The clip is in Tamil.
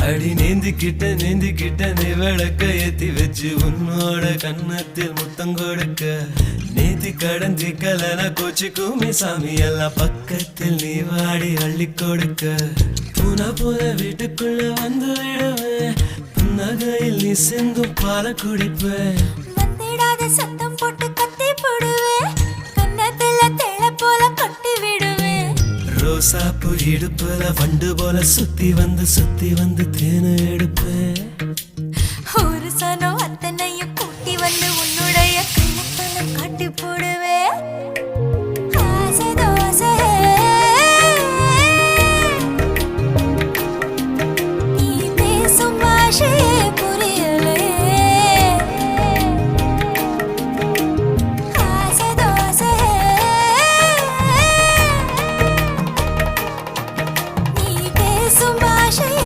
அடி நீந்திக்கிட்ட நீ விளக்க ஏத்தி வச்சு உன்னோட கன்னத்தில் முத்தம் கொடுக்க நீதி கடந்தி கலன கோச்சிக்குமே சாமி எல்லாம் பக்கத்தில் நீ வாடி அள்ளி கொடுக்க புன வீட்டுக்குள்ள வந்து விடுவேன் புன்னகையில் நீ சிந்தும் பால குடிப்பேன் வந்திடாத சத்தம் போட்டு கத்தி போடுவேன் கன்னத்துல தேள போல கட்டி விடுவேன் ரோசாப்பு இடுப்புல வண்டு போல சுத்தி வந்து தேனை எடுப்பேன் ஒரு சனம் அத்தனையும் கூட்டி வந்து உன்னோட